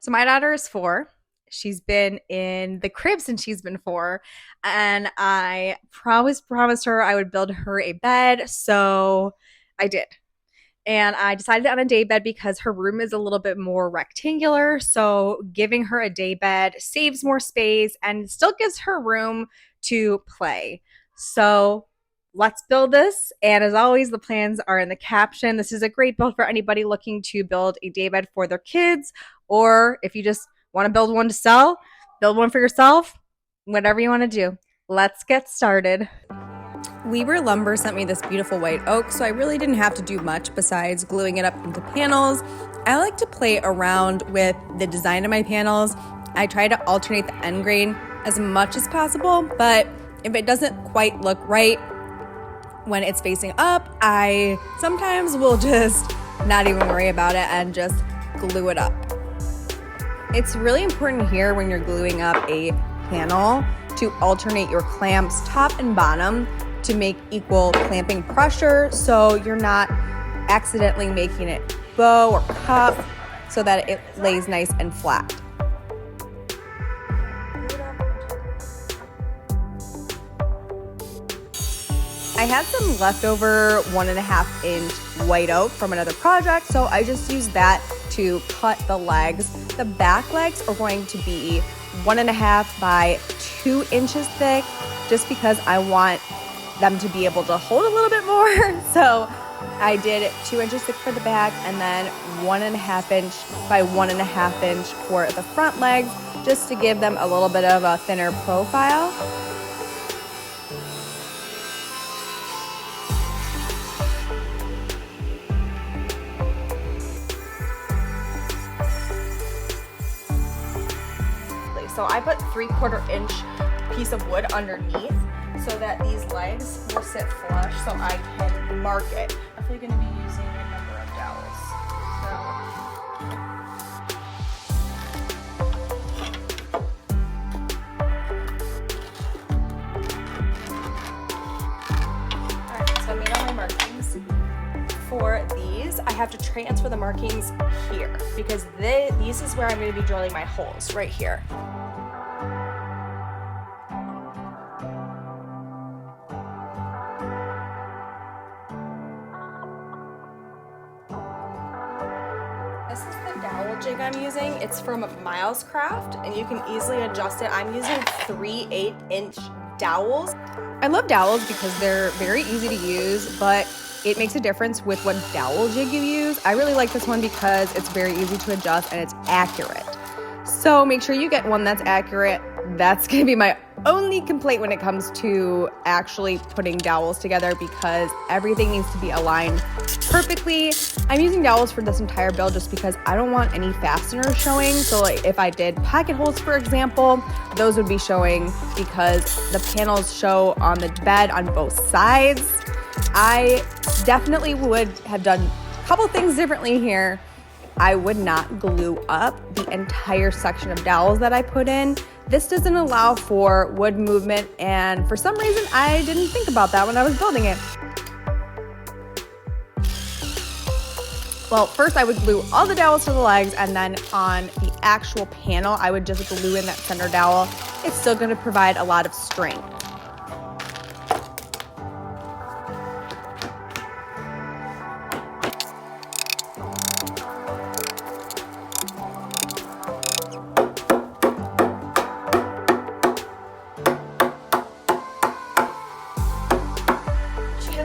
So my daughter is 4. She's been in the crib since she's been 4. And I promised her I would build her a bed. So I did. And I decided on a day bed because her room is a little bit more rectangular. So giving her a day bed saves more space and still gives her room to play. So let's build this. And as always, the plans are in the caption. This is a great build for anybody looking to build a day bed for their kids, or if you just want to build one to sell, build one for yourself, whatever you want to do. Let's get started. Weber Lumber sent me this beautiful white oak, so I really didn't have to do much besides gluing it up into panels. I like to play around with the design of my panels. I try to alternate the end grain as much as possible, but if it doesn't quite look right when it's facing up, I sometimes will just not even worry about it and just glue it up. It's really important here when you're gluing up a panel to alternate your clamps top and bottom to make equal clamping pressure so you're not accidentally making it bow or cup so that it lays nice and flat. I had some leftover 1.5 inch white oak from another project, so I just used that to cut the legs. The back legs are going to be 1.5 by 2 inches thick, just because I want them to be able to hold a little bit more. So I did 2 inches thick for the back and then 1.5 inch by 1.5 inch for the front legs, just to give them a little bit of a thinner profile. So I put 3/4 inch piece of wood underneath so that these legs will sit flush so I can mark it. I'm definitely going to be using a number of dowels. Alright, so I made all my markings. For these, I have to transfer the markings here because these is where I'm going to be drilling my holes, right here. This is the dowel jig I'm using. It's from Miles Craft, and you can easily adjust it. I'm using 3/8 inch dowels. I love dowels because they're very easy to use, but it makes a difference with what dowel jig you use. I really like this one because it's very easy to adjust and it's accurate. So make sure you get one that's accurate. That's gonna be my only complaint when it comes to actually putting dowels together, because everything needs to be aligned perfectly. I'm using dowels for this entire build just because I don't want any fasteners showing. So like if I did pocket holes, for example, those would be showing because the panels show on the bed on both sides. I definitely would have done a couple things differently here. I would not glue up the entire section of dowels that I put in. This doesn't allow for wood movement, and for some reason I didn't think about that when I was building it. Well, first I would glue all the dowels to the legs, and then on the actual panel I would just glue in that center dowel. It's still going to provide a lot of strength.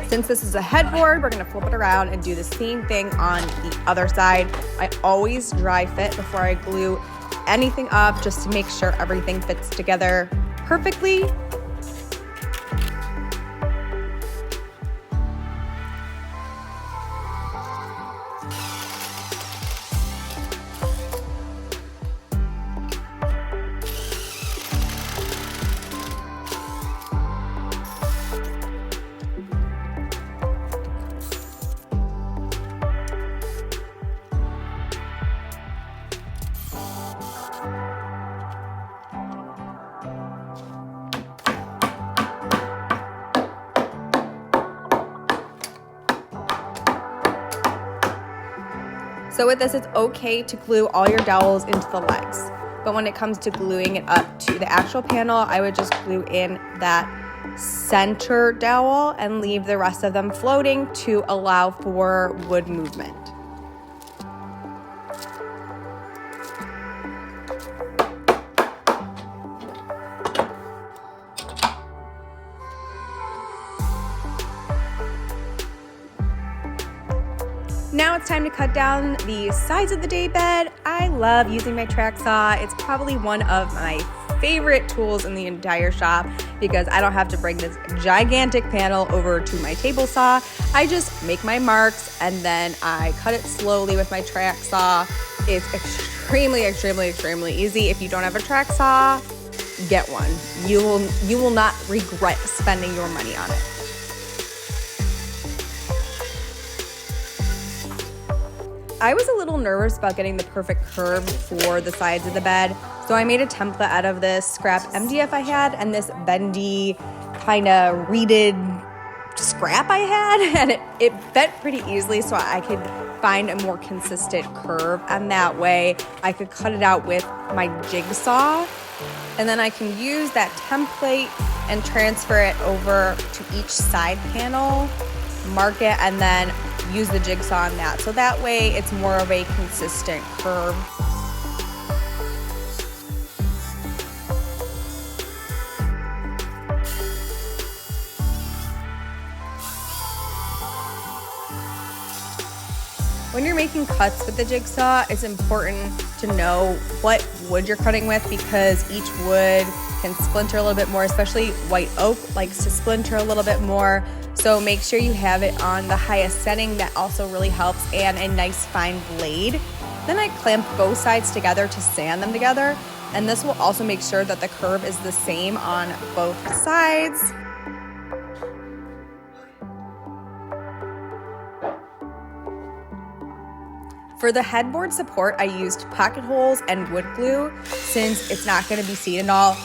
Since this is a headboard, we're gonna flip it around and do the same thing on the other side. I always dry fit before I glue anything up, just to make sure everything fits together perfectly. So with this, it's okay to glue all your dowels into the legs. But when it comes to gluing it up to the actual panel, I would just glue in that center dowel and leave the rest of them floating to allow for wood movement. Now it's time to cut down the sides of the daybed. I love using my track saw. It's probably one of my favorite tools in the entire shop because I don't have to bring this gigantic panel over to my table saw. I just make my marks and then I cut it slowly with my track saw. It's extremely easy. If you don't have a track saw, get one. You will not regret spending your money on it. I was a little nervous about getting the perfect curve for the sides of the bed, so I made a template out of this scrap MDF I had and this bendy kind of reeded scrap I had, and it bent pretty easily so I could find a more consistent curve, and that way I could cut it out with my jigsaw, and then I can use that template and transfer it over to each side panel, mark it, and then use the jigsaw on that. So that way it's more of a consistent curve. When you're making cuts with the jigsaw, it's important to know what wood you're cutting with because each wood can splinter a little bit more, especially white oak likes to splinter a little bit more. So make sure you have it on the highest setting. That also really helps, and a nice fine blade. Then I clamp both sides together to sand them together, and this will also make sure that the curve is the same on both sides. For the headboard support, I used pocket holes and wood glue since it's not going to be seen at all.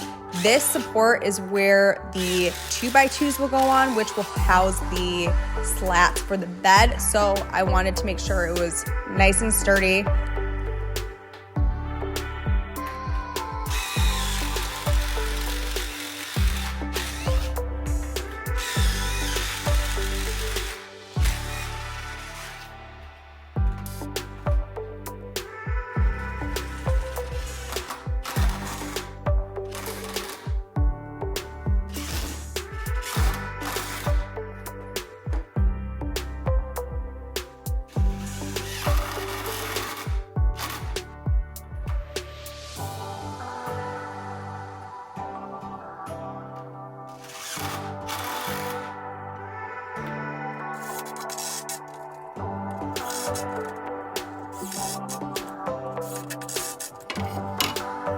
This support is where the 2x2s will go on, which will house the slats for the bed. So I wanted to make sure it was nice and sturdy.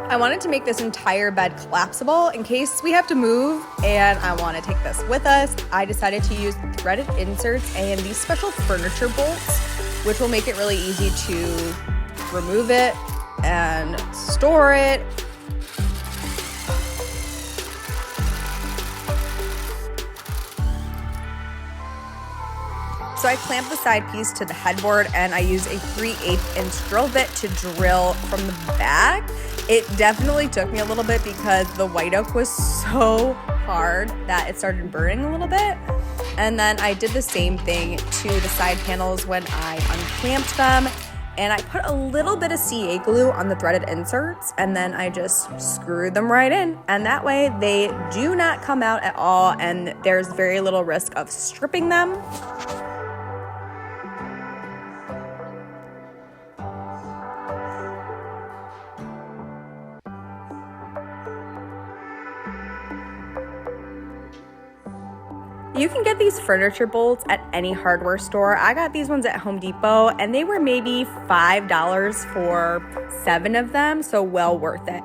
I wanted to make this entire bed collapsible in case we have to move and I want to take this with us. I decided to use threaded inserts and these special furniture bolts, which will make it really easy to remove it and store it. So I clamped the side piece to the headboard and I used a 3/8 inch drill bit to drill from the back. It definitely took me a little bit because the white oak was so hard that it started burning a little bit. And then I did the same thing to the side panels when I unclamped them. And I put a little bit of CA glue on the threaded inserts and then I just screwed them right in. And that way they do not come out at all and there's very little risk of stripping them. You can get these furniture bolts at any hardware store. I got these ones at Home Depot and they were maybe $5 for 7 of them, so well worth it.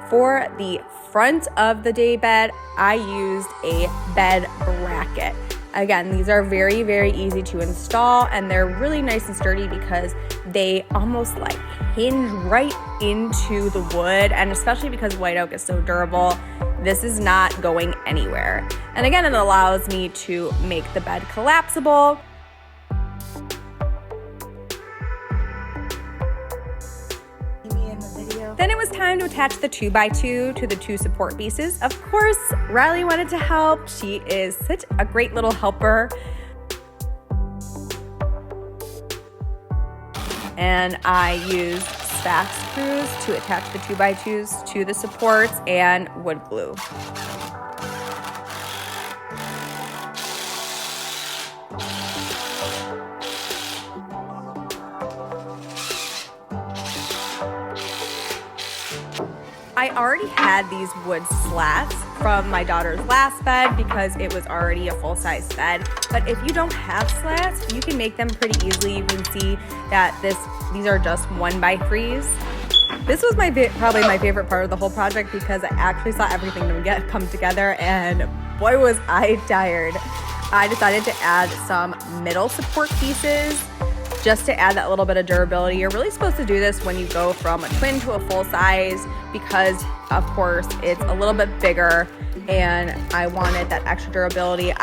For the front of the daybed, I used a bed bracket. Again, these are very, very easy to install and they're really nice and sturdy because they almost like hinge right into the wood, and especially because white oak is so durable, this is not going anywhere. And again, it allows me to make the bed collapsible. Then it was time to attach the 2x2 to the 2 support pieces. Of course, Riley wanted to help. She is such a great little helper. And I used stack screws to attach the 2x2s to the supports and wood glue. I already had these wood slats from my daughter's last bed because it was already a full-size bed. But if you don't have slats, you can make them pretty easily. You can see that these are just 1x3s. This was probably my favorite part of the whole project because I actually saw everything come together, and boy was I tired. I decided to add some middle support pieces just to add that little bit of durability. You're really supposed to do this when you go from a twin to a full size because, of course, it's a little bit bigger and I wanted that extra durability.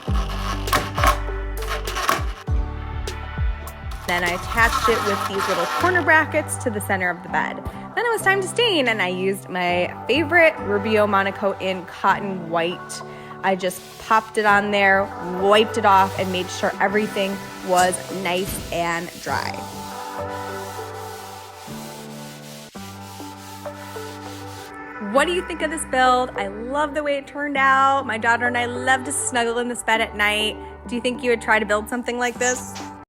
Then I attached it with these little corner brackets to the center of the bed. Then it was time to stain, and I used my favorite Rubio Monocoat in cotton white. I just popped it on there, wiped it off, and made sure everything was nice and dry. What do you think of this build? I love the way it turned out. My daughter and I love to snuggle in this bed at night. Do you think you would try to build something like this?